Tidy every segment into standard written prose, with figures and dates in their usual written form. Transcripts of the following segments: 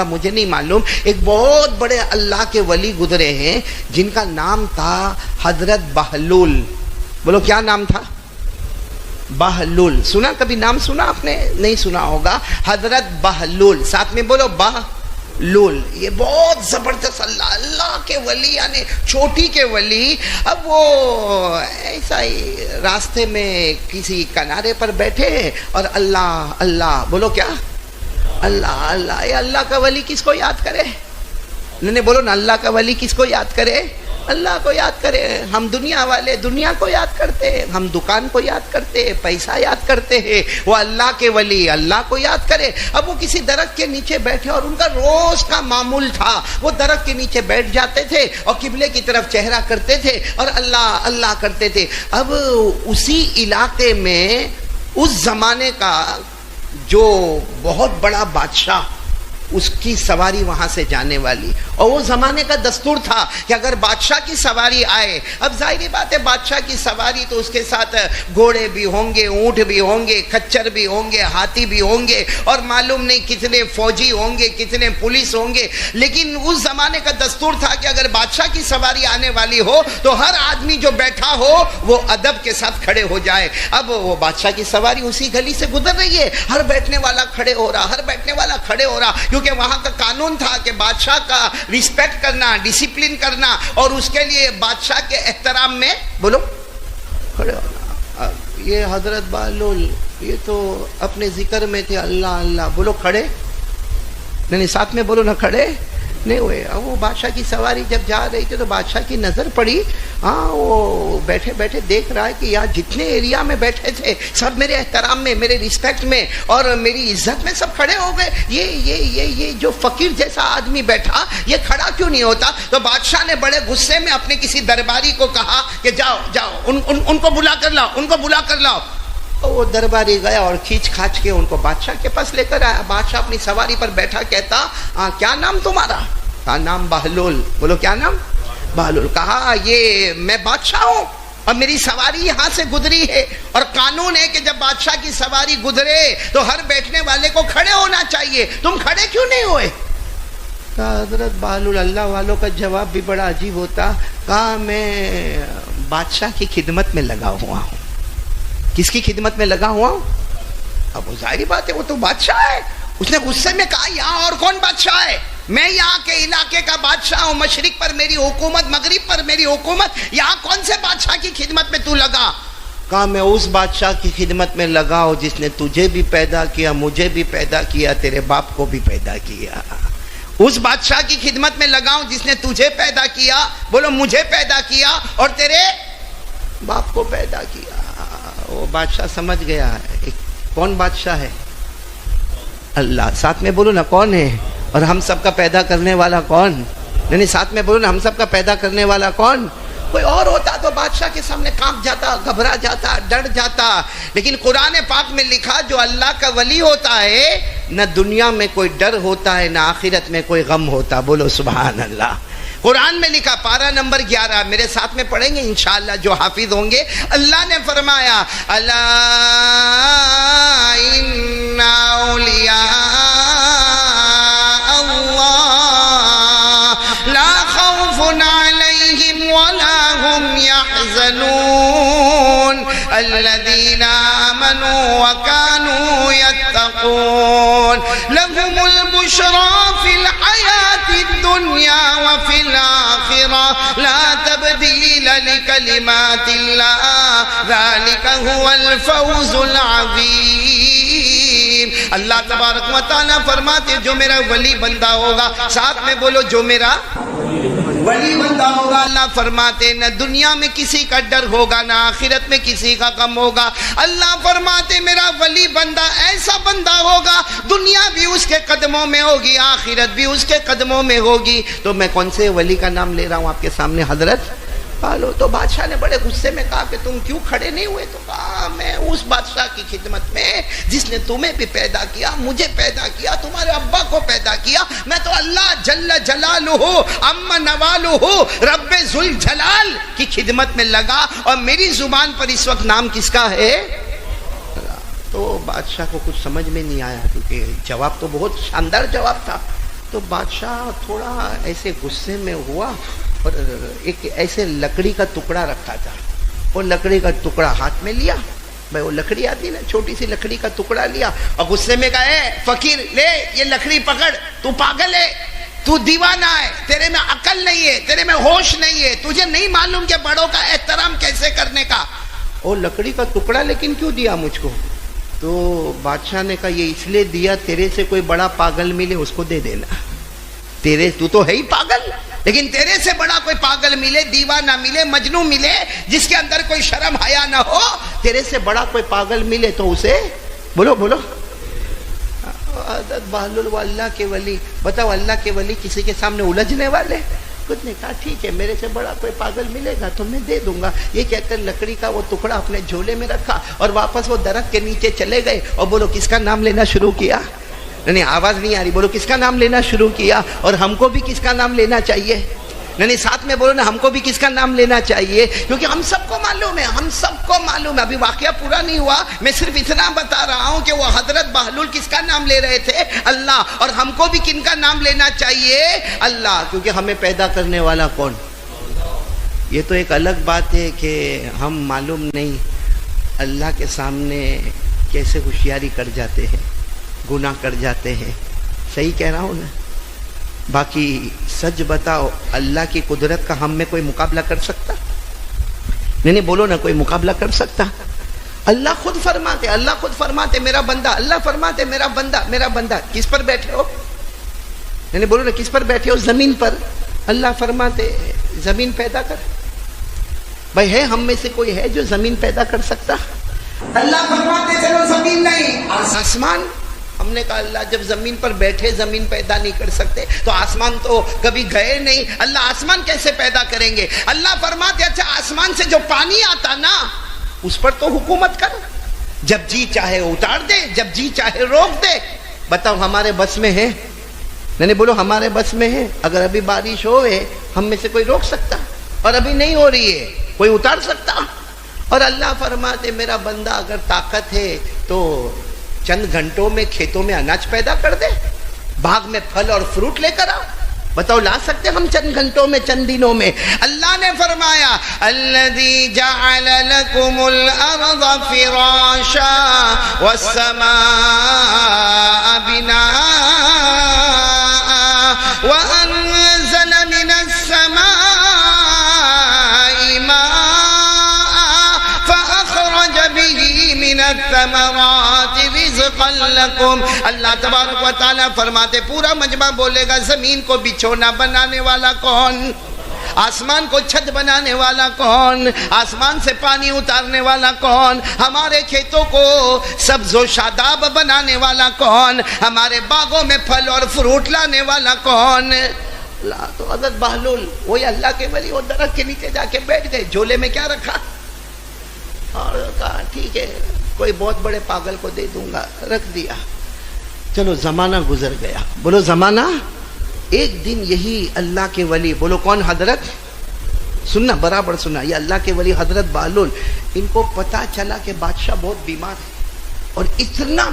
مجھے نہیں معلوم، ایک بہت بڑے اللہ کے ولی گزرے ہیں جن کا نام تھا حضرت بہلول. بولو کیا نام تھا؟ بہلول. سنا کبھی نام سنا آپ نے؟ نہیں سنا ہوگا. حضرت بہلول. ساتھ میں بولو بہلول. یہ بہت زبردست اللہ کے ولی، یعنی چھوٹی کے ولی. اب وہ ایسا ہی راستے میں کسی کنارے پر بیٹھے اور اللہ اللہ بولو کیا؟ اللہ اللہ. یہ اللہ کا ولی کس کو یاد کرے؟ نہیں بولو نا، اللہ کا ولی کس کو یاد کرے؟ اللہ کو یاد کرے. ہم دنیا والے دنیا کو یاد کرتے ہیں، ہم دکان کو یاد کرتے ہیں، پیسہ یاد کرتے ہیں. وہ اللہ کے ولی اللہ کو یاد کرے. اب وہ کسی درخت کے نیچے بیٹھے اور ان کا روز کا معمول تھا، وہ درخت کے نیچے بیٹھ جاتے تھے اور قبلے کی طرف چہرہ کرتے تھے اور اللہ اللہ کرتے تھے. اب اسی علاقے میں اس زمانے کا جو بہت بڑا بادشاہ، اس کی سواری وہاں سے جانے والی. اور وہ زمانے کا دستور تھا کہ اگر بادشاہ کی سواری آئے، اب ظاہری بات ہے بادشاہ کی سواری تو اس کے ساتھ گھوڑے بھی ہوں گے، اونٹ بھی ہوں گے، کچر بھی ہوں گے، ہاتھی بھی ہوں گے، اور معلوم نہیں کتنے فوجی ہوں گے، کتنے پولیس ہوں گے. لیکن اس زمانے کا دستور تھا کہ اگر بادشاہ کی سواری آنے والی ہو تو ہر آدمی جو بیٹھا ہو وہ ادب کے ساتھ کھڑے ہو جائے. اب وہ بادشاہ کی سواری اسی گلی سے گزر رہی ہے، ہر بیٹھنے والا کھڑے ہو رہا، ہر بیٹھنے والا کھڑے ہو رہا، کیونکہ وہاں کا قانون تھا کہ بادشاہ کا ریسپیکٹ کرنا، ڈسپلن کرنا، اور اس کے لیے بادشاہ کے احترام میں بولو کھڑے ہونا. یہ حضرت بہلول یہ تو اپنے ذکر میں تھے، اللہ اللہ بولو کھڑے نہیں، ساتھ میں بولو نہ کھڑے نہیں ہوئے. اب وہ بادشاہ کی سواری جب جا رہی تھی تو بادشاہ کی نظر پڑی. ہاں وہ بیٹھے بیٹھے دیکھ رہا ہے کہ یار جتنے ایریا میں بیٹھے تھے سب میرے احترام میں، میرے ریسپیکٹ میں اور میری عزت میں سب کھڑے ہو گئے. یہ جو فقیر جیسا آدمی بیٹھا یہ کھڑا کیوں نہیں ہوتا؟ تو بادشاہ نے بڑے غصے میں اپنے کسی درباری کو کہا کہ جاؤ جاؤ ان کو بلا کر لاؤ، ان کو بلا کر لاؤ. وہ درباری گیا اور کھینچ کھانچ کے ان کو بادشاہ کے پاس لے کر آیا. بادشاہ اپنی سواری پر بیٹھا، کہتا کیا نام تمہارا؟ کہا نام بہلول. بولو کیا نام؟ بہلول. کہا یہ میں بادشاہ ہوں اور میری سواری یہاں سے گزری ہے، اور قانون ہے کہ جب بادشاہ کی سواری گزرے تو ہر بیٹھنے والے کو کھڑے ہونا چاہیے، تم کھڑے کیوں نہیں ہوئے؟ کہا حضرت بہلول اللہ والوں کا جواب بھی بڑا عجیب ہوتا. کہا میں بادشاہ کی خدمت میں لگا ہوا ہوں. کس کی خدمت میں لگا ہوا ہوں؟ اب وہ ظاہری بات ہے وہ تو بادشاہ ہے. اس نے غصے میں کہا یہاں اور کون بادشاہ ہے؟ میں یہاں کے علاقے کا بادشاہ ہوں، مشرق پر میری حکومت، مغرب پر میری حکومت، یہاں کون سے بادشاہ کی خدمت میں تو لگا؟ کہا میں اس بادشاہ کی خدمت میں لگا ہوں جس نے تجھے بھی پیدا کیا، مجھے بھی پیدا کیا، تیرے باپ کو بھی پیدا کیا. اس بادشاہ کی خدمت میں لگا ہوں جس نے تجھے پیدا کیا، بولو مجھے پیدا کیا، اور تیرے باپ کو پیدا کیا. وہ بادشاہ سمجھ گیا ہے کون بادشاہ ہے؟ اللہ. ساتھ میں بولو نا کون ہے؟ اور ہم سب کا پیدا کرنے والا کون؟ نہیں ساتھ میں بولو نا ہم سب کا پیدا کرنے والا کون؟ کوئی اور ہوتا تو بادشاہ کے سامنے کانپ جاتا، گھبرا جاتا، ڈر جاتا. لیکن قرآن پاک میں لکھا جو اللہ کا ولی ہوتا ہے نہ دنیا میں کوئی ڈر ہوتا ہے نہ آخرت میں کوئی غم ہوتا. بولو سبحان اللہ. قرآن میں لکھا پارہ نمبر 11، میرے ساتھ میں پڑھیں گے انشاءاللہ جو حافظ ہوں گے. اللہ نے فرمایا الا ان اولیاء لا خوف عليهم ولا هم يحزنون الذين آمنوا وكانوا يتقون لهم البشرى في الحياة الدنيا وفي الآخرة لا تبديل لكلمات الله ذلك هو الفوز العظيم. اللہ تبارک و تعالیٰ فرماتے جو میرا ولی بندہ ہوگا، ساتھ میں بولو جو میرا ولی بندہ ہوگا، اللہ فرماتے نہ دنیا میں کسی کا ڈر ہوگا نہ آخرت میں کسی کا غم ہوگا. اللہ فرماتے میرا ولی بندہ ایسا بندہ ہوگا دنیا بھی اس کے قدموں میں ہوگی، آخرت بھی اس کے قدموں میں ہوگی. تو میں کون سے ولی کا نام لے رہا ہوں آپ کے سامنے؟ حضرت بہلول. تو بادشاہ نے بڑے غصے میں کہا کہ تم کیوں کھڑے نہیں ہوئے؟ تو کہا میں اس بادشاہ کی خدمت میں جس نے تمہیں بھی پیدا کیا، مجھے پیدا کیا، تمہارے ابا کو پیدا کیا. میں تو اللہ جل جلالہ اما نوالہ رب ذوالجلال کی خدمت میں لگا، اور میری زبان پر اس وقت نام کس کا ہے؟ تو بادشاہ کو کچھ سمجھ میں نہیں آیا، کیونکہ جواب تو بہت شاندار جواب تھا. تو بادشاہ تھوڑا ایسے غصے میں ہوا اور ایک ایسے لکڑی کا ٹکڑا رکھا تھا، وہ لکڑی کا ٹکڑا ہاتھ میں لیا، بھائی وہ لکڑی آتی نا، چھوٹی سی لکڑی کا ٹکڑا لیا اور غصے میں کہا اے فقیر لے یہ لکڑی پکڑ، تو پاگل ہے، تو دیوانہ ہے، تیرے میں عقل نہیں ہے، تیرے میں ہوش نہیں ہے، تجھے نہیں معلوم کہ بڑوں کا احترام کیسے کرنے کا۔ اور لکڑی کا ٹکڑا لیکن کیوں دیا مجھ کو؟ تو بادشاہ نے کہا یہ اس لیے دیا تیرے سے کوئی بڑا پاگل ملے اس کو دے دینا، تو ہے ہی پاگل، لیکن تیرے سے بڑا کوئی پاگل ملے، دیوانہ ملے، مجنون ملے، جس کے اندر کوئی شرم حیا نہ ہو، تیرے سے بڑا کوئی پاگل ملے تو اسے بولو حضرت بہلول اللہ کے ولی، بتاؤ اللہ کے ولی کسی کے سامنے الجھنے والے؟ خود نے کہا ٹھیک ہے میرے سے بڑا کوئی پاگل ملے گا تو میں دے دوں گا، یہ کہہ کر لکڑی کا وہ ٹکڑا اپنے جھولے میں رکھا اور واپس وہ درخت کے نیچے چلے گئے اور بولو کس کا نام لینا شروع کیا؟ نہیں آواز نہیں آ رہی، بولو کس کا نام لینا شروع کیا؟ اور ہم کو بھی کس کا نام لینا چاہیے؟ نہیں ساتھ میں بولو نا، ہم کو بھی کس کا نام لینا چاہیے، کیونکہ ہم سب کو معلوم ہے، ہم سب کو معلوم ہے، ابھی واقعہ پورا نہیں ہوا، میں صرف اتنا بتا رہا ہوں کہ وہ حضرت بہلول کس کا نام لے رہے تھے؟ اللہ، اور ہم کو بھی کن کا نام لینا چاہیے؟ اللہ، کیونکہ ہمیں پیدا کرنے والا کون؟ یہ تو ایک الگ بات ہے کہ ہم معلوم نہیں اللہ کے سامنے کیسے ہوشیاری کر جاتے ہیں، گناہ کر جاتے ہیں، صحیح کہہ رہا ہوں نا؟ باقی سچ بتاؤ اللہ کی قدرت کا ہم میں کوئی مقابلہ کر سکتا؟ نہیں بولو نا، کوئی مقابلہ کر سکتا؟ اللہ خود فرماتے میرا بندہ، اللہ فرماتے میرا بندہ کس پر بیٹھے ہو؟ نہیں بولو نا، کس پر بیٹھے ہو؟ زمین پر۔ اللہ فرماتے زمین پیدا کر، بھائی ہے ہم میں سے کوئی ہے جو زمین پیدا کر سکتا؟ اللہ فرماتے چلو زمین نہیں، آسمان۔ ہم نے کہا اللہ جب زمین پر بیٹھے زمین پیدا نہیں کر سکتے تو آسمان تو کبھی گئے نہیں، اللہ آسمان کیسے پیدا کریں گے؟ اللہ فرماتے اچھا آسمان سے جو پانی آتا نا اس پر تو حکومت کر، جب جی چاہے اتار دے، جب جی چاہے روک دے۔ بتاؤ ہمارے بس میں ہے؟ نہیں بولو ہمارے بس میں ہے؟ اگر ابھی بارش ہوئے ہم میں سے کوئی روک سکتا؟ اور ابھی نہیں ہو رہی ہے، کوئی اتار سکتا؟ اور اللہ فرماتے میرا بندہ اگر طاقت ہے تو چند گھنٹوں میں کھیتوں میں اناج پیدا کر دے، باغ میں پھل اور فروٹ لے کر آ۔ بتاؤ لا سکتے ہم چند گھنٹوں میں، چند دنوں میں؟ اللہ نے فرمایا الذی جعل لکم الارض فراشا والسماء بناء وانزل من السماء الثمرات رزقا لکم۔ اللہ تبارک و تعالیٰ فرماتے پورا مجمع بولے گا زمین کو بچھونا بنانے والا کون؟ آسمان کو چھت بنانے والا کون؟ آسمان سے پانی اتارنے والا کون؟ ہمارے کھیتوں کو سبز و شاداب بنانے والا کون؟ ہمارے باغوں میں پھل اور فروٹ لانے والا کون؟ اللہ۔ تو حضرت بہلول وہی اللہ کے ولی وہ درخت کے نیچے جا کے بیٹھ گئے، جھولے میں کیا رکھا اور کہا ٹھیک ہے کوئی بہت بڑے پاگل کو دے دوں گا، رکھ دیا۔ چلو زمانہ گزر گیا، بولو زمانہ۔ ایک دن یہی اللہ کے ولی، بولو کون؟ حضرت، سننا برابر سننا، یہ اللہ کے ولی حضرت بہلول، ان کو پتا چلا کہ بادشاہ بہت بیمار ہے اور اتنا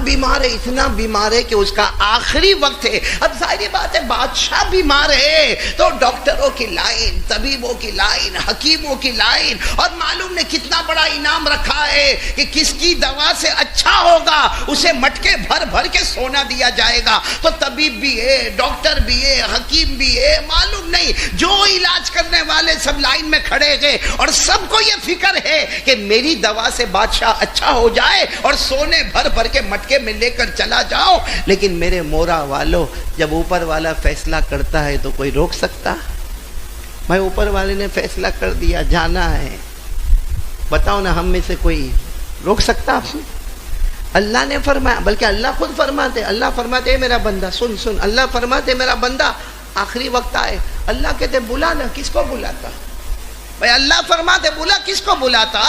بیمار ہے کہ اس کا آخری وقت ہے۔ اب ظاہری بات ہے بادشاہ بیمار ہے تو ڈاکٹروں کی لائن، طبیبوں کی لائن، حکیموں کی لائن، اور معلوم نے کتنا بڑا انعام رکھا ہے کہ کس کی دوا سے اچھا ہوگا اسے مٹکے بھر بھر کے سونا دیا جائے گا۔ تو طبیب بھی ہے، ڈاکٹر بھی ہے، حکیم بھی ہے، معلوم نہیں جو علاج کرنے والے سب لائن میں کھڑے گئے اور سب کو یہ فکر ہے کہ میری دوا سے بادشاہ اچھا ہو جائے اور سونے بھر بھر کے مٹکے میں لے کر چلا جاؤ۔ لیکن میرے مورا والو، جب اوپر والا فیصلہ کرتا ہے تو کوئی روک سکتا؟ بھائی اوپر والے نے فیصلہ کر دیا جانا ہے، بتاؤ نا ہم میں سے کوئی روک سکتا آپ نے؟ اللہ نے فرمایا، بلکہ اللہ خود فرماتے میرا بندہ سن، اللہ فرماتے میرا بندہ آخری وقت آئے، اللہ کہتے بلانا، کس کو بلاتا؟ بھائی اللہ فرماتے بلا، کس کو بلاتا؟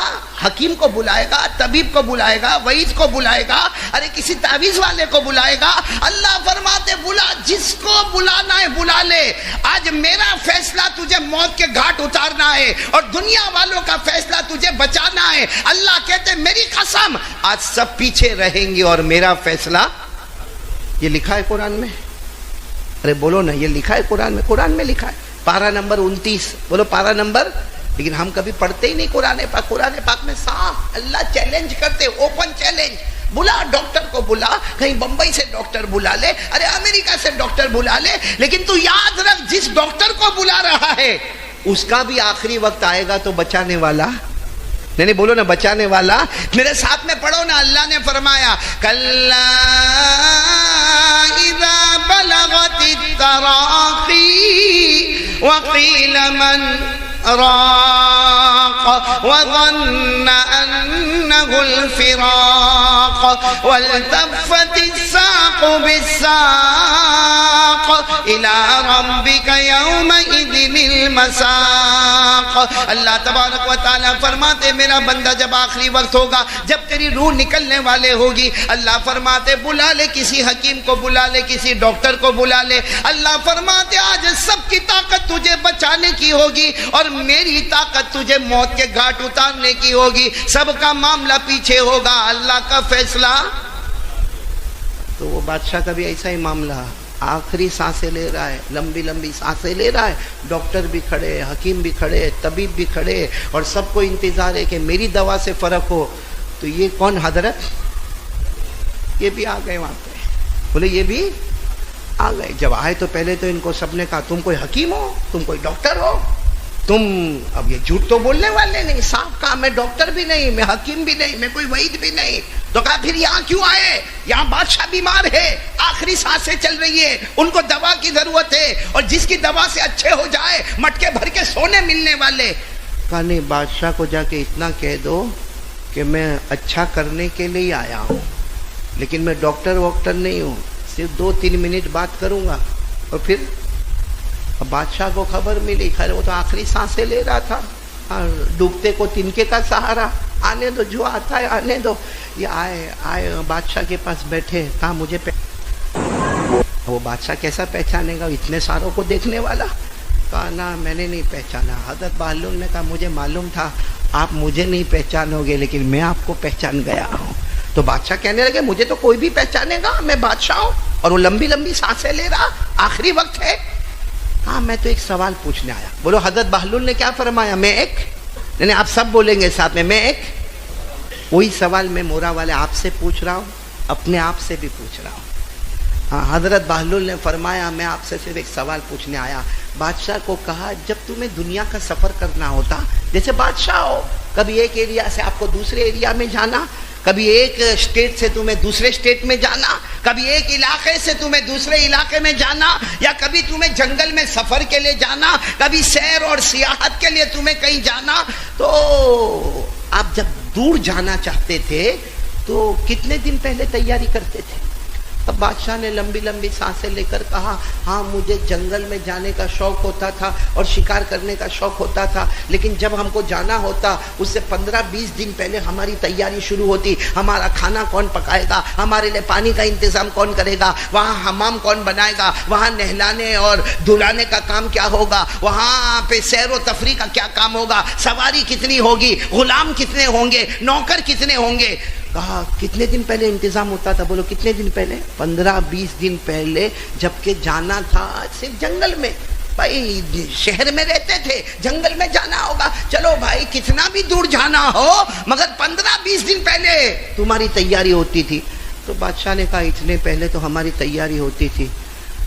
حکیم کو بلائے گا، طبیب کو بلائے گا، وعید کو بلائے گا، ارے کسی تعویذ والے کو بلائے گا؟ اللہ فرماتے بلا، جس کو بلانا ہے بلا لے۔ آج میرا فیصلہ تجھے موت کے گھاٹ اتارنا ہے اور دنیا والوں کا فیصلہ تجھے بچانا ہے۔ اللہ کہتے میری قسم آج سب پیچھے رہیں گے اور میرا فیصلہ، یہ لکھا ہے قرآن میں، ارے بولو نا، یہ لکھا ہے قرآن میں لکھا ہے، پارہ نمبر 29، بولو پارہ نمبر، لیکن ہم کبھی پڑھتے ہی نہیں قرآن پاک میں صاف اللہ چیلنج کرتے، اوپن چیلنج، بلا ڈاکٹر کو بلا، کہیں بمبئی سے ڈاکٹر بلا لے، ارے امریکہ سے ڈاکٹر بلا لے، لیکن تو یاد رکھ جس ڈاکٹر کو بلا رہا ہے اس کا بھی آخری وقت آئے گا تو بچانے والا نہیں بولو نا، بچانے والا، میرے ساتھ میں پڑھو نا، اللہ نے فرمایا کلا اذا بلغت التراقی وقیل من راق وظن انه الفراق والتفت الساق بالساق الى ربك يومئذ المساق. اللہ تبارک و تعالیٰ فرماتے میرا بندہ جب آخری وقت ہوگا، جب تیری روح نکلنے والے ہوگی، اللہ فرماتے بلا لے کسی حکیم کو، بلا لے کسی ڈاکٹر کو، بلا لے. اللہ فرماتے آج سب کی طاقت تجھے بچانے کی ہوگی اور میری طاقت تجھے موت کے گھاٹ اتارنے کی ہوگی. سب کا معاملہ پیچھے ہوگا، اللہ کا فیصلہ. تو وہ بادشاہ کا بھی ایسا ہی معاملہ، آخری سانسیں لے رہا ہے، لمبی لمبی سانسیں لے رہا ہے، ڈاکٹر بھی کھڑے، حکیم بھی کھڑے، طبیب بھی کھڑے، اور سب کو انتظار ہے کہ میری دوا سے فرق ہو. تو یہ کون حضرت؟ یہ بھی آ گئے وہاں پہ، بولے یہ بھی آ گئے. جب آئے تو پہلے تو ان کو سب نے کہا تم کوئی حکیم ہو، تم کوئی ڈاکٹر ہو، تم اب یہ جھوٹ تو بولنے والے نہیں، صاف کہا میں ڈاکٹر بھی نہیں، میں حکیم بھی نہیں، میں کوئی وعید بھی نہیں. تو کہا پھر یہاں کیوں آئے؟ یہاں بادشاہ بیمار ہے، آخری سانسیں چل رہی ہے، ان کو دوا کی ضرورت ہے، اور جس کی دوا سے اچھے ہو جائے مٹکے بھر کے سونے ملنے والے. کہا نہیں، بادشاہ کو جا کے اتنا کہہ دو کہ میں اچھا کرنے کے لیے آیا ہوں، لیکن میں ڈاکٹر واکٹر نہیں ہوں، صرف 2-3 منٹ بات کروں گا. اور پھر بادشاہ کو خبر ملی، خیر وہ تو آخری سانسیں لے رہا تھا، ڈوبتے کو تنکے کا سہارا، آنے دو جو آتا ہے آنے دو. یہ آئے بادشاہ کے پاس بیٹھے، کہا مجھے وہ بادشاہ کیسا پہچانے گا اتنے ساروں کو دیکھنے والا؟ کہا نا میں نے نہیں پہچانا. حضرت بہلول نے کہا مجھے معلوم تھا آپ مجھے نہیں پہچانو گے، لیکن میں آپ کو پہچان گیا ہوں. تو بادشاہ کہنے لگے مجھے تو کوئی بھی پہچانے گا، میں بادشاہ ہوں. اور وہ لمبی لمبی سانسیں لے رہا، آخری وقت ہے. ہاں میں تو ایک سوال پوچھنے آیا. بولو حضرت بہلول نے کیا فرمایا؟ میں ایک نہیں آپ سب بولیں گے ساتھ میں ایک. وہی سوال میں مورا والے آپ سے پوچھ رہا ہوں، اپنے آپ سے بھی پوچھ رہا ہوں. ہاں حضرت بہلول نے فرمایا میں آپ سے صرف ایک سوال پوچھنے آیا. بادشاہ کو کہا جب تمہیں دنیا کا سفر کرنا ہوتا، جیسے بادشاہ ہو، کبھی ایک ایریا سے آپ کو دوسرے ایریا میں جانا، کبھی ایک اسٹیٹ سے تمہیں دوسرے اسٹیٹ میں جانا، کبھی ایک علاقے سے تمہیں دوسرے علاقے میں جانا، یا کبھی تمہیں جنگل میں سفر کے لیے جانا، کبھی سیر اور سیاحت کے لیے تمہیں کہیں جانا. تو آپ جب دور جانا چاہتے تھے تو کتنے دن پہلے تیاری کرتے تھے؟ اب بادشاہ نے لمبی لمبی سانسیں لے کر کہا ہاں مجھے جنگل میں جانے کا شوق ہوتا تھا اور شکار کرنے کا شوق ہوتا تھا، لیکن جب ہم کو جانا ہوتا اس سے 15-20 دن پہلے ہماری تیاری شروع ہوتی. ہمارا کھانا کون پکائے گا، ہمارے لیے پانی کا انتظام کون کرے گا، وہاں حمام کون بنائے گا، وہاں نہلانے اور دھلانے کا کام کیا ہوگا، وہاں پہ سیر و تفریح کا کیا کام ہوگا، سواری کتنی ہوگی، غلام کتنے ہوں گے، نوکر کتنے ہوں گے. کہا کتنے دن پہلے انتظام ہوتا تھا؟ بولو کتنے دن پہلے؟ 15-20 دن پہلے. جبکہ جانا تھا صرف جنگل میں. بھائی شہر میں رہتے تھے، جنگل میں جانا ہوگا، چلو بھائی کتنا بھی دور جانا ہو مگر 15-20 دن پہلے تمہاری تیاری ہوتی تھی. تو بادشاہ نے کہا اتنے پہلے تو ہماری تیاری ہوتی تھی.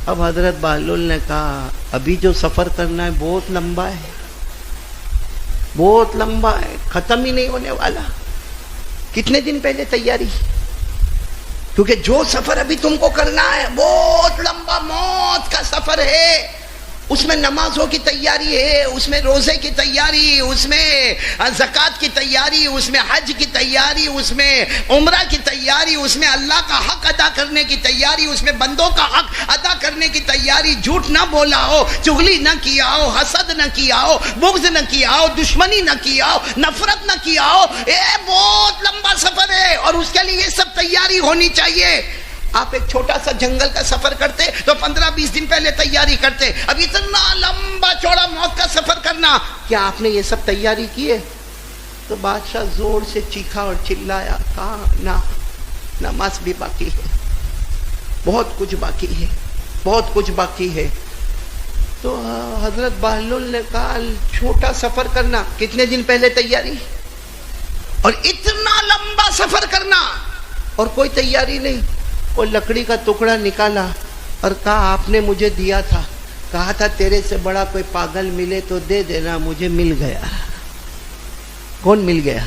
اب حضرت بہلول نے کہا ابھی جو سفر کرنا ہے بہت لمبا ہے، بہت لمبا ہے، ختم ہی نہیں ہونے والا. کتنے دن پہلے تیاری؟ کیونکہ جو سفر ابھی تم کو کرنا ہے بہت لمبا موت کا سفر ہے. اس میں نمازوں کی تیاری ہے، اس میں روزے کی تیاری، اس میں زکوٰۃ کی تیاری، اس میں حج کی تیاری، اس میں عمرہ کی تیاری، اس میں اللہ کا حق ادا کرنے کی تیاری، اس میں بندوں کا حق ادا کرنے کی تیاری. جھوٹ نہ بولا ہو، چغلی نہ کیا ہو، حسد نہ کیا ہو، بغض نہ کیا ہو، دشمنی نہ کیا ہو، نفرت نہ کیا ہو. بہت لمبا سفر ہے اور اس کے لیے یہ سب تیاری ہونی چاہیے. آپ ایک چھوٹا سا جنگل کا سفر کرتے تو 15-20 دن پہلے تیاری کرتے. اب اتنا لمبا چوڑا موت کا سفر کرنا، کیا آپ نے یہ سب تیاری کی ہے؟ تو بادشاہ زور سے چیخا اور چلایا، کہا نہ، نماز بھی باقی ہے، بہت کچھ باقی ہے. بہت کچھ باقی ہے. تو حضرت بہلول نے کہا چھوٹا سفر کرنا. کتنے دن پہلے تیاری, اور اتنا لمبا سفر کرنا اور کوئی تیاری نہیں. اور لکڑی کا ٹکڑا نکالا اور کہا آپ نے مجھے دیا تھا, کہا تھا تیرے سے بڑا کوئی پاگل ملے تو دے دینا, مجھے مل گیا. کون مل گیا؟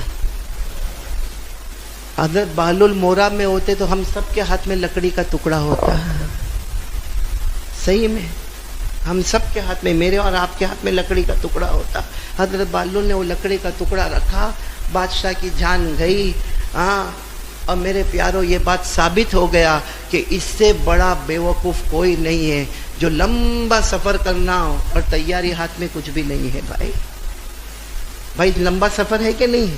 حضرت بہلول مورا میں ہوتے تو ہم سب کے ہاتھ میں لکڑی کا ٹکڑا ہوتا. صحیح میں ہم سب کے ہاتھ میں, میرے اور آپ کے ہاتھ میں لکڑی کا ٹکڑا ہوتا. حضرت بہلول نے وہ لکڑی کا ٹکڑا رکھا, بادشاہ کی جان گئی. اور میرے پیاروں یہ بات ثابت ہو گیا کہ اس سے بڑا بیوقوف کوئی نہیں ہے جو لمبا سفر کرنا ہو اور تیاری ہاتھ میں کچھ بھی نہیں ہے. بھائی لمبا سفر ہے کہ نہیں ہے؟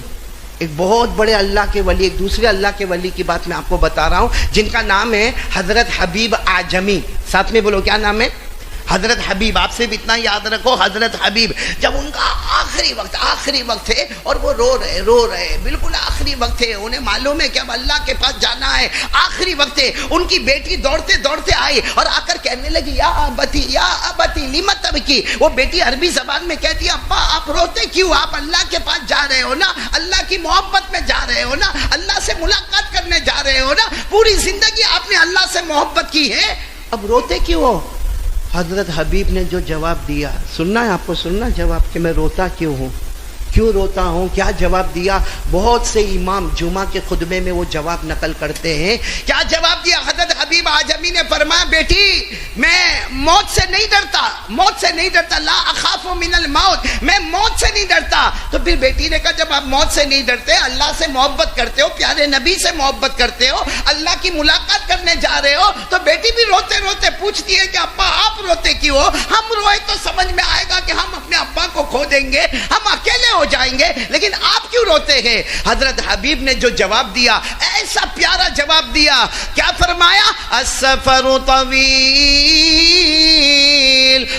ایک بہت بڑے اللہ کے ولی, ایک دوسرے اللہ کے ولی کی بات میں آپ کو بتا رہا ہوں جن کا نام ہے حضرت حبیب اعجمی. ساتھ میں بولو کیا نام ہے؟ حضرت حبیب. آپ سے بھی اتنا یاد رکھو, حضرت حبیب. جب ان کا آخری وقت ہے اور وہ رو رہے بالکل آخری وقت ہے, انہیں معلوم ہے کہ اب اللہ کے پاس جانا ہے, آخری وقت ہے. ان کی بیٹی دوڑتے آئی اور آ کر کہنے لگی یا ابتی لم تبکی. وہ بیٹی عربی زبان میں کہتی ہے ابا آپ روتے کیوں, آپ اللہ کے پاس جا رہے ہو نا, اللہ کی محبت میں جا رہے ہو نا, اللہ سے ملاقات کرنے جا رہے ہو نا, پوری زندگی آپ نے اللہ سے محبت کی ہے, اب روتے کیوں ہو؟ حضرت حبیب نے جو جواب دیا, سننا ہے آپ کو, سننا جواب کہ میں روتا کیوں ہوں, کیوں روتا ہوں, کیا جواب دیا. بہت سے امام جمعہ کے خطبے میں وہ جواب نقل کرتے ہیں. کیا جواب دیا؟ حضرت حبیب اعجمی نے فرمایا بیٹی میں موت سے نہیں ڈرتا, لا اخاف من الموت, میں موت سے نہیں ڈرتا. تو پھر بیٹی نے کہا جب آپ موت سے نہیں ڈرتے, اللہ سے محبت کرتے ہو, پیارے نبی سے محبت کرتے ہو, اللہ کی ملاقات کرنے جا رہے ہو, تو بیٹی بھی روتے پوچھتی ہے کہ ابا آپ روتے کیوں ہو؟ ہم روئے تو سمجھ میں آئے گا کہ ہم اپنے ابا کو کھو دیں گے, ہم اکیلے ہو جائیں گے, لیکن آپ کیوں روتے ہیں؟ حضرت حبیب نے جو جواب دیا, ایسا پیارا جواب دیا, کیا فرمایا؟ السفر طویل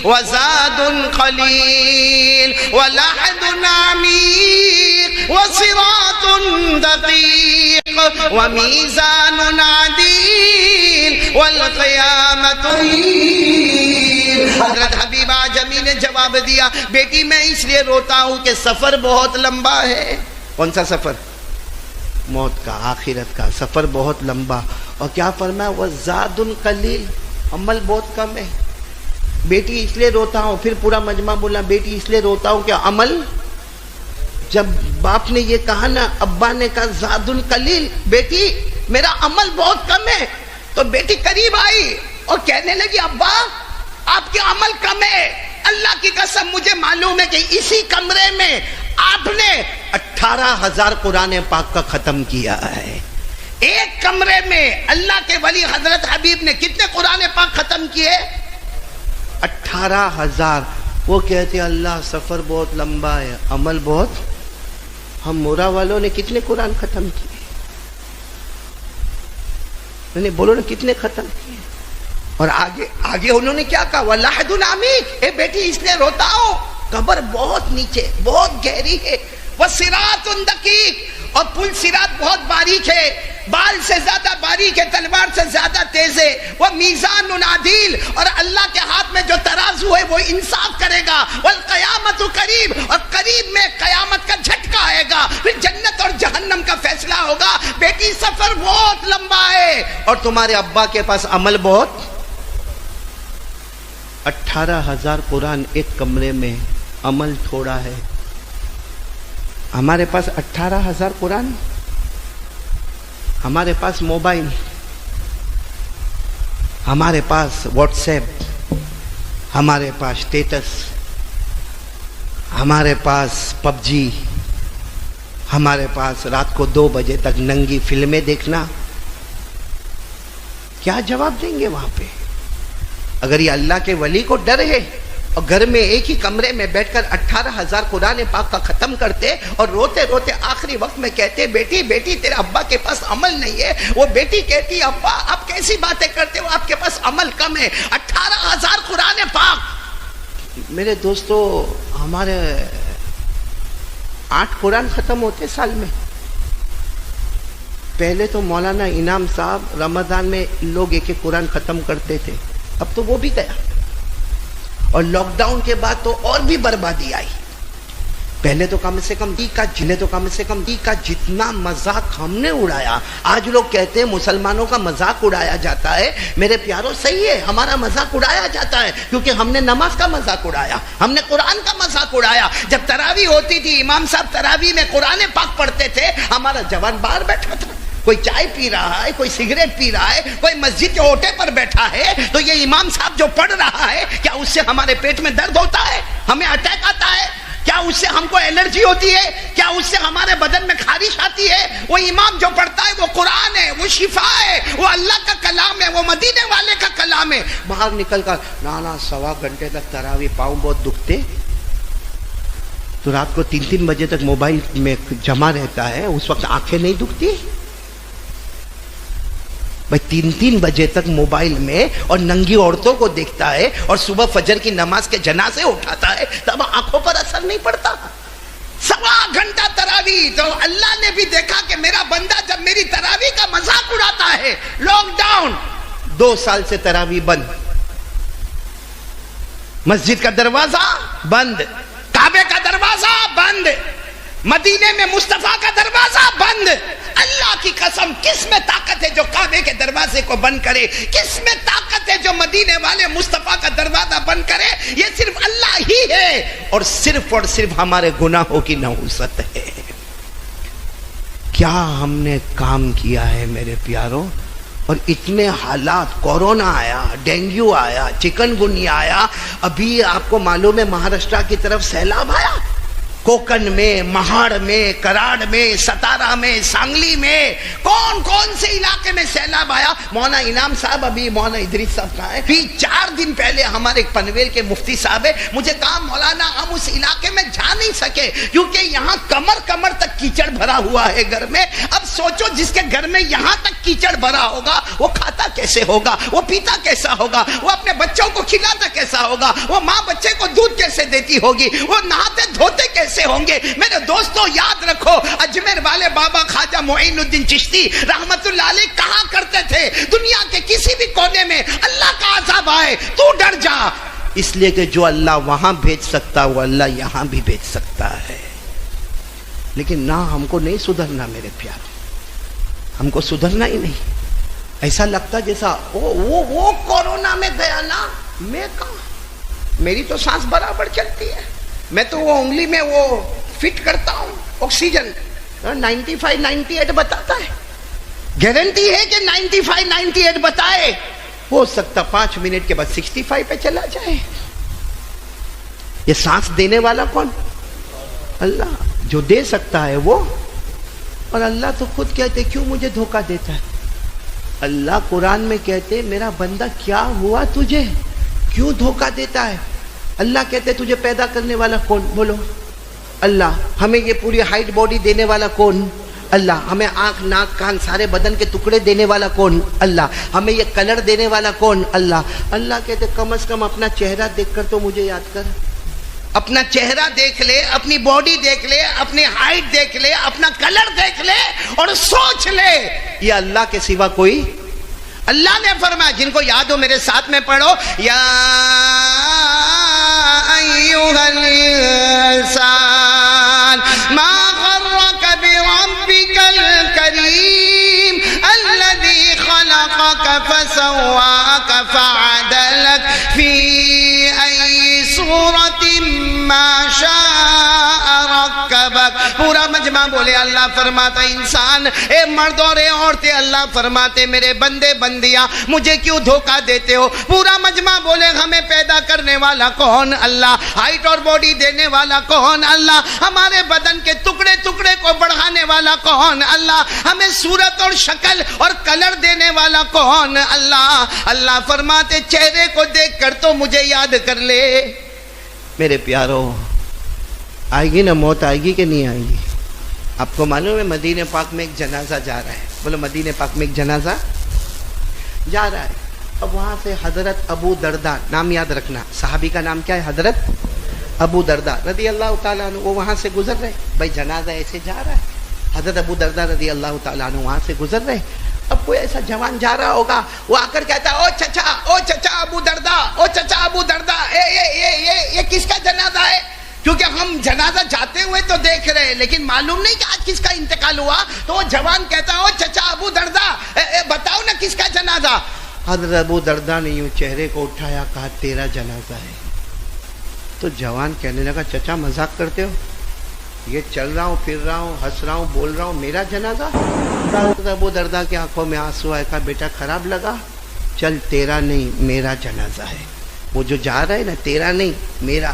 وزاد قلیل ولحد عمیق وصراط دقیق ومیزان عدیل والقیامت. حضرت حبیب اعجمی نے جواب دیا بیٹی میں اس لیے روتا ہوں کہ سفر بہت لمبا ہے. کون سا سفر؟ موت کا, آخرت کا سفر بہت لمبا. اور کیا فرمایا؟ وزاد قلیل, عمل بہت کم ہے. بیٹی اس لیے روتا ہوں, پھر پورا مجمع بولا بیٹی اس لیے روتا ہوں کہ عمل. جب باپ نے یہ کہا نا, ابا نے کہا زاد قلیل, بیٹی میرا عمل بہت کم ہے, تو بیٹی قریب آئی اور کہنے لگی ابا آپ کے عمل کم ہے, اللہ کی قسم مجھے معلوم ہے کہ اسی کمرے میں آپ نے 18,000 قرآن پاک کا ختم کیا ہے. ایک کمرے میں اللہ کے ولی حضرت حبیب نے کتنے قرآن پاک ختم کیے؟ 18,000. وہ کہتے اللہ سفر بہت لمبا ہے, عمل بہت. ہم مورا والوں نے کتنے قرآن ختم کیے؟ بولو نا کتنے ختم کیے. اور آگے انہوں نے کیا کہا؟ وَلَحْدٌ عَمِيقٌ, اے بیٹی اس لیے روتا ہوں قبر بہت نیچے بہت گہری ہے. وَصِرَاطٌ دَقِيقٌ, اور پل صراط بہت باریک ہے, بال سے زیادہ باریک ہے, تلوار سے زیادہ تیز ہے. وَمِيزَانٌ عَدِيلٌ, اور اللہ کے ہاتھ میں جو ترازو ہے وہ انصاف کرے گا. وَالْقِيَامَةُ قَرِيبٌ, اور قریب میں قیامت کا جھٹکا آئے گا, پھر جنت اور جہنم کا فیصلہ ہوگا. بیٹی سفر بہت لمبا ہے اور تمہارے ابا کے پاس عمل بہت. 18,000 قرآن ایک کمرے میں, عمل تھوڑا ہے. ہمارے پاس 18,000 قرآن, ہمارے پاس موبائل, ہمارے پاس واٹس ایپ, ہمارے پاس اسٹیٹس, ہمارے پاس پب جی, ہمارے پاس رات کو 2 بجے تک ننگی فلمیں دیکھنا. کیا جواب دیں گے وہاں پہ؟ اگر یہ اللہ کے ولی کو ڈر ہے اور گھر میں ایک ہی کمرے میں بیٹھ کر 18,000 قرآن پاک کا ختم کرتے اور روتے آخری وقت میں کہتے بیٹی تیرے ابا کے پاس عمل نہیں ہے, وہ بیٹی کہتی ابا آپ کیسی باتیں کرتے ہو, آپ کے پاس عمل کم ہے. 18,000 قرآن پاک. میرے دوستو ہمارے 8 قرآن ختم ہوتے سال میں. پہلے تو مولانا انعام صاحب رمضان میں لوگ ایک قرآن ختم کرتے تھے, اب تو وہ بھی گیا. اور لاک ڈاؤن کے بعد تو اور بھی بربادی آئی. پہلے تو کم سے کم جتنا مذاق ہم نے اڑایا. آج لوگ کہتے ہیں مسلمانوں کا مذاق اڑایا جاتا ہے. میرے پیاروں صحیح ہے, ہمارا مذاق اڑایا جاتا ہے کیونکہ ہم نے نماز کا مذاق اڑایا, ہم نے قرآن کا مذاق اڑایا. جب تراویح ہوتی تھی, امام صاحب تراویح میں قرآن پاک پڑھتے تھے, ہمارا جوان باہر بیٹھا تھا, کوئی چائے پی رہا ہے, کوئی سگریٹ پی رہا ہے, کوئی مسجد کے اوٹے پر بیٹھا ہے, تو یہ امام صاحب جو پڑھ رہا ہے کیا اس سے ہمارے پیٹ میں درد ہوتا ہے, ہمیں اٹیک آتا ہے, کیا اس سے ہم کو الرجی ہوتی ہے, کیا اس سے ہمارے بدن میں خارش آتی ہے؟ وہ امام جو پڑھتا ہے وہ قرآن ہے, وہ شفا ہے, وہ اللہ کا کلام ہے, وہ مدینے والے کا کلام ہے. باہر نکل کر نا 1.25 گھنٹے تک تراویح, پاؤں بہت دکھتے, تو رات کو 3 بجے تک موبائل میں جمع رہتا ہے, اس وقت آنکھیں نہیں دکھتی بھائی؟ 3 بجے تک موبائل میں اور ننگی عورتوں کو دیکھتا ہے, اور صبح فجر کی نماز کے جنازے اٹھاتا ہے, تب آنکھوں پر اثر نہیں پڑتا. 1.25 گھنٹہ تراویح, تو اللہ نے بھی دیکھا کہ میرا بندہ جب میری تراویح کا مذاق اڑاتا ہے. لاک ڈاؤن 2 سال سے تراویح بند, مسجد کا دروازہ بند, کعبے کا دروازہ بند, مدینے میں مصطفیٰ کا دروازہ بند. اللہ کی قسم, کس میں طاقت ہے جو کعبے کے دروازے کو بند کرے؟ کس میں طاقت ہے جو مدینے والے مصطفیٰ کا دروازہ بند کرے؟ یہ صرف اللہ ہی ہے, اور صرف ہمارے گناہوں کی نحوست ہے. کیا ہم نے کام کیا ہے میرے پیاروں؟ اور اتنے حالات, کورونا آیا, ڈینگو آیا, چکن گنیا آیا, ابھی آپ کو معلوم ہے مہاراشٹر کی طرف سیلاب آیا, کوکن میں, مہاڑ میں, کراڑ میں, ستارہ میں, سانگلی میں, کون سے علاقے میں سیلاب آیا. مولانا انعام صاحب, ابھی مولانا ادریس صاحب کہاں ہے؟ پھر 4 دن پہلے ہمارے پنویل کے مفتی صاحب ہے, مجھے کہا مولانا ہم اس علاقے میں جا نہیں سکے کیونکہ یہاں کمر تک کیچڑ بھرا ہوا ہے گھر میں. اب سوچو جس کے گھر میں یہاں تک کیچڑ بھرا ہوگا وہ کھاتا کیسے ہوگا, وہ پیتا کیسا ہوگا, وہ اپنے بچوں کو کھلاتا کیسا ہوگا, وہ ماں بچے کو دودھ کیسے دیتی ہوگی, وہ نہاتے دھوتے کیسے ہوں گے؟ میرے دوستو یاد رکھو, اجمیر والے بابا خواجہ معین الدین چشتی رحمت اللہ علیہ کہا کرتے تھے, دنیا کے کسی بھی کونے میں اللہ کا عذاب آئے تو ڈر جا, اس لیے کہ جو اللہ وہاں بھیج سکتا وہ اللہ یہاں بھی بھیج سکتا ہے. لیکن نہ, ہم کو نہیں سدھرنا میرے پیارے, ہم کو سدھرنا ہی نہیں. ایسا لگتا جیسا وہ کورونا میں گیا نا, میں کہاں, میری تو سانس برابر چلتی ہے, میں تو وہ انگلی میں وہ فٹ کرتا ہوں آکسیجن, 95-98 بتاتا ہے, گارنٹی ہے کہ 95-98 بتائے, ہو سکتا 5 منٹ کے بعد 65 پہ چلا جائے. یہ سانس دینے والا کون؟ اللہ. جو دے سکتا ہے وہ, اور اللہ تو خود کہتے کیوں مجھے دھوکہ دیتا ہے. اللہ قرآن میں کہتے میرا بندہ کیا ہوا تجھے, کیوں دھوکہ دیتا ہے؟ اللہ کہتے تجھے پیدا کرنے والا کون؟ بولو اللہ. ہمیں یہ پوری ہائٹ باڈی دینے والا کون؟ اللہ. ہمیں آنکھ, ناک, کان, سارے بدن کے ٹکڑے دینے والا کون؟ اللہ. ہمیں یہ کلر دینے والا کون؟ اللہ. اللہ کہتے کم از کم اپنا چہرہ دیکھ کر تو مجھے یاد کر. اپنا چہرہ دیکھ لے, اپنی باڈی دیکھ لے, اپنی ہائٹ دیکھ لے, اپنا کلر دیکھ لے, اور سوچ لے یہ اللہ کے سوا کوئی. اللہ نے فرمایا, جن کو یاد ہو میرے ساتھ میں پڑھو, یا ایھا الانسان ما غرک بربک الکریم الذی خلقک فسواک فعدلک فی ای صورت ما شاء رکبک. پورا مجمع بولے اللہ فرماتا انسان, اے مرد اور اے عورتیں, اللہ فرماتے میرے بندے بندیاں مجھے کیوں دھوکہ دیتے ہو. پورا مجمع بولے ہمیں پیدا کرنے والا کون؟ اللہ. ہائٹ اور باڈی دینے والا کون؟ اللہ. ہمارے بدن کے ٹکڑے ٹکڑے کو بڑھانے والا کون؟ اللہ. ہمیں صورت اور شکل اور کلر دینے والا کون؟ اللہ. اللہ فرماتے چہرے کو دیکھ کر تو مجھے یاد کر لے. میرے پیارو, آئے گی نا موت, آئے گی کہ نہیں آئے گی؟ آپ کو معلوم ہے مدینہ پاک میں ایک جنازہ جا رہا ہے. بولو مدینہ پاک میں ایک جنازہ جا رہا ہے. اب وہاں سے حضرت ابو درداء, نام یاد رکھنا, صحابی کا نام کیا ہے؟ حضرت ابو درداء رضی اللہ تعالیٰ عنہ. وہ وہاں سے گزر رہے, بھائی جنازہ ایسے جا رہا ہے, حضرت ابو درداء رضی اللہ تعالیٰ عنہ وہاں سے گزر رہے. اب کوئی ایسا جوان جا رہا ہوگا, وہ آ کر کہتا ہے او چچا ابو دردا, او چچا ابو دردا, یہ کس کا جنازہ ہے؟ کیونکہ ہم جنازہ جاتے ہوئے تو دیکھ رہے ہیں لیکن معلوم نہیں کہ آج کس کا انتقال ہوا. تو وہ جوان کہتا ہے او چچا ابو دردا, بتاؤ نا کس کا جنازہ. حضرت ابو دردا نے یوں چہرے کو اٹھایا, کہا تیرا جنازہ ہے. تو جوان کہنے لگا چچا مذاق کرتے ہو, یہ چل رہا ہوں پھر رہا ہوں ہنس رہا ہوں بول رہا ہوں, میرا جنازہ؟ حضرت ابو دردا کی آنکھوں میں آنسو آئے, کہا بیٹا خراب لگا, چل تیرا نہیں میرا جنازہ ہے, وہ جو جا رہا ہے نا تیرا نہیں میرا.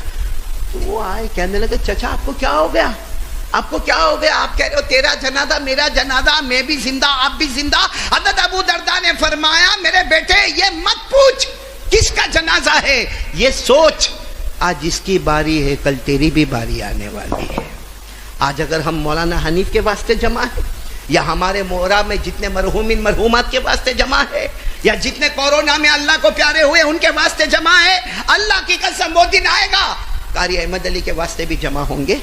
تو وہ آئے کہنے لگے چچا آپ کو کیا ہو گیا, آپ کو کیا ہو گیا, آپ کہہ رہے ہو تیرا جنازہ میرا جنازہ, میں بھی زندہ آپ بھی زندہ. حضرت ابو دردا نے فرمایا میرے بیٹے یہ مت پوچھ کس کا جنازہ ہے, یہ سوچ آج اس کی باری ہے کل تیری بھی باری آنے والی ہے. آج اگر ہم مولانا حنیف کے واسطے جمع ہیں, یا ہمارے مورا میں جتنے مرحومین مرحومات کے واسطے جمع ہے, یا جتنے کورونا میں اللہ کو پیارے ہوئے ان کے واسطے جمع ہے, اللہ کی قسم وہ دن آئے گا قاری احمد علی کے واسطے بھی جمع ہوں گے,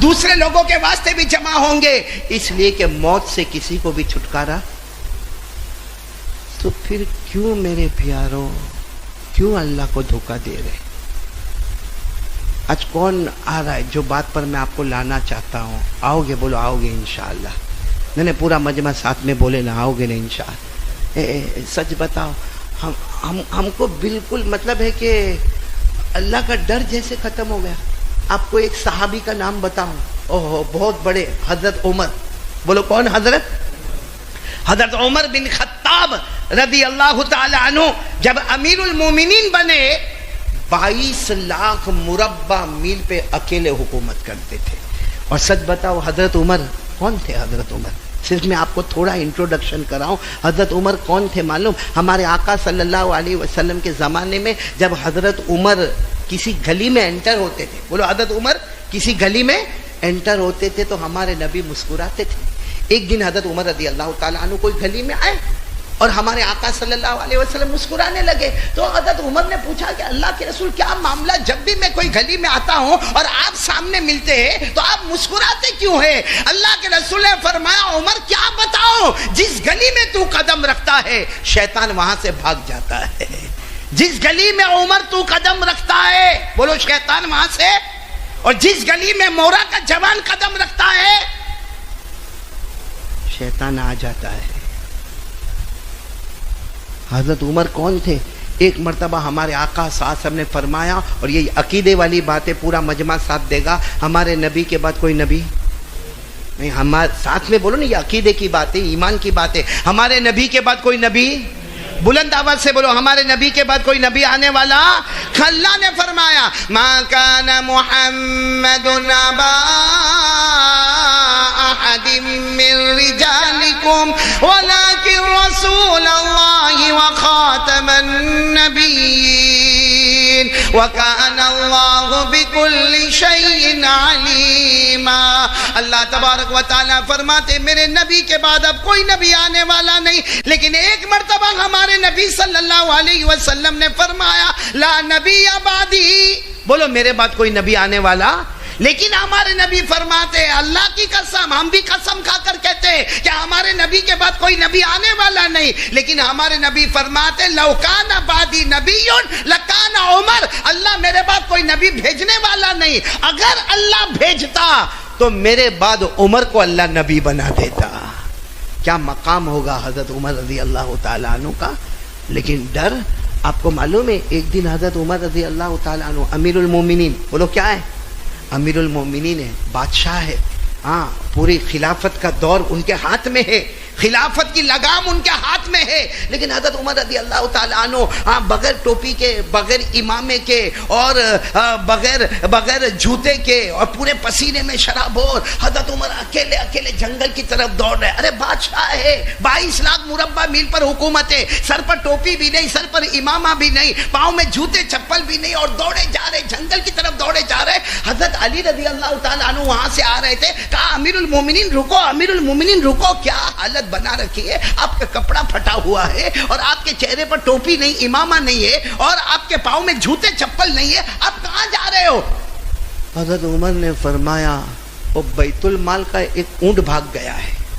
دوسرے لوگوں کے واسطے بھی جمع ہوں گے, اس لیے کہ موت سے کسی کو بھی چھٹکارا. تو پھر کیوں میرے پیاروں, کیوں اللہ کو دھوکہ دے رہے؟ آج کون آ رہا ہے جو بات پر میں آپ کو لانا چاہتا ہوں؟ آؤ گے؟ بولو آؤ گے انشاءاللہ. نہیں پورا مجمع ساتھ میں بولے نا, آؤ گے نا انشاءاللہ. سچ بتاؤ, ہم کو بالکل مطلب ہے کہ اللہ کا ڈر جیسے ختم ہو گیا. آپ کو ایک صحابی کا نام بتاؤں, اوہ بہت بڑے, حضرت عمر. بولو کون؟ حضرت عمر بن خطاب رضی اللہ تعالی عنہ جب امیر المومنین بنے 22 لاکھ مربع میل پہ اکیلے حکومت کرتے تھے. اور سچ بتاؤ حضرت عمر کون تھے؟ حضرت عمر صرف میں آپ کو تھوڑا انٹروڈکشن کراؤں. حضرت عمر کون تھے معلوم؟ ہمارے آقا صلی اللہ علیہ وسلم کے زمانے میں جب حضرت عمر کسی گلی میں انٹر ہوتے تھے, بولو حضرت عمر کسی گلی میں انٹر ہوتے تھے تو ہمارے نبی مسکراتے تھے. ایک دن حضرت عمر رضی اللہ تعالیٰ عنہ کوئی گلی میں آئے اور ہمارے آقا صلی اللہ علیہ وسلم مسکرانے لگے. تو حضرت عمر نے پوچھا کہ اللہ کے رسول کیا معاملہ, جب بھی میں کوئی گلی میں آتا ہوں اور آپ سامنے ملتے ہیں تو آپ مسکراتے کیوں ہیں؟ اللہ کے رسول نے فرمایا عمر کیا بتاؤ, جس گلی میں تو قدم رکھتا ہے شیطان وہاں سے بھاگ جاتا ہے. جس گلی میں عمر تو قدم رکھتا ہے, بولو شیطان وہاں سے, اور جس گلی میں مورا کا جوان قدم رکھتا ہے شیطان آ جاتا ہے. حضرت عمر کون تھے؟ ایک مرتبہ ہمارے آقا صلی اللہ علیہ وسلم نے فرمایا, اور یہ عقیدے والی بات ہے, پورا مجمع ساتھ دے گا, ہمارے نبی کے بعد کوئی نبی نہیں. ہمارے ساتھ میں بولو نا, یہ عقیدے کی بات ہے, ایمان کی بات ہے. ہمارے نبی کے بعد کوئی نبی, بلند آواز سے بولو ہمارے نبی کے بعد کوئی نبی آنے والا. اللہ نے فرمایا ما کان محمد ابا احد من رجالکم ولکن رسول اللہ وخاتم النبیین وکان اللہ بکل شیء علیما. اللہ تبارک و تعالیٰ فرماتے میرے نبی کے بعد اب کوئی نبی آنے والا نہیں, لیکن ایک مرتبہ ہمارے نبی صلی اللہ علیہ وسلم نے فرمایا لا نبی بعدی, بولو میرے بعد کوئی نبی آنے والا. لیکن ہمارے نبی فرماتے اللہ کی قسم, ہم بھی قسم کھا کر کہتے ہیں کہ ہمارے نبی کے بعد کوئی نبی آنے والا نہیں, لیکن ہمارے نبی فرماتے لو کان بعدی نبی لکان عمر, اللہ میرے بعد کوئی نبی بھیجنے والا نہیں, اگر اللہ بھیجتا تو میرے بعد عمر کو اللہ نبی بنا دیتا. کیا مقام ہوگا حضرت عمر رضی اللہ تعالیٰ عنہ کا. لیکن ڈر, آپ کو معلوم ہے ایک دن حضرت عمر رضی اللہ تعالیٰ عنہ امیر المومنین, بولو کیا ہے؟ امیر المومنین ہے, بادشاہ ہے, ہاں پوری خلافت کا دور ان کے ہاتھ میں ہے, خلافت کی لگام ان کے ہاتھ میں ہے. لیکن حضرت عمر رضی اللہ تعالیٰ عنہ بغیر ٹوپی کے, بغیر امامے کے, اور بغیر جوتے کے, اور پورے پسینے میں شرابور, حضرت عمر اکیلے اکیلے جنگل کی طرف دوڑ رہے. ارے بادشاہ ہے, 22 لاکھ مربع میل پر حکومت ہے, سر پر ٹوپی بھی نہیں, سر پر امامہ بھی نہیں, پاؤں میں جوتے چپل بھی نہیں, اور دوڑے جا رہے, جنگل کی طرف دوڑے جا رہے. حضرت علی رضی اللہ تعالیٰ عنہ وہاں سے آ رہے تھے, کہا امیر المومنین رکو, امیر المومنین رکو, کیا حالت بنا رکھی ہے, آپ کا کپڑا پھٹا ہوا ہے, اور آپ کے چہرے پر ٹوپی نہیں, امامہ نہیں ہے, اور آپ کے پاؤں میں جوتے چپل نہیں ہے, آپ کہاں جا رہے ہو؟ حضرت عمر نے فرمایا وہ بیت المال کا ایک اونٹ بھاگ گیا ہے,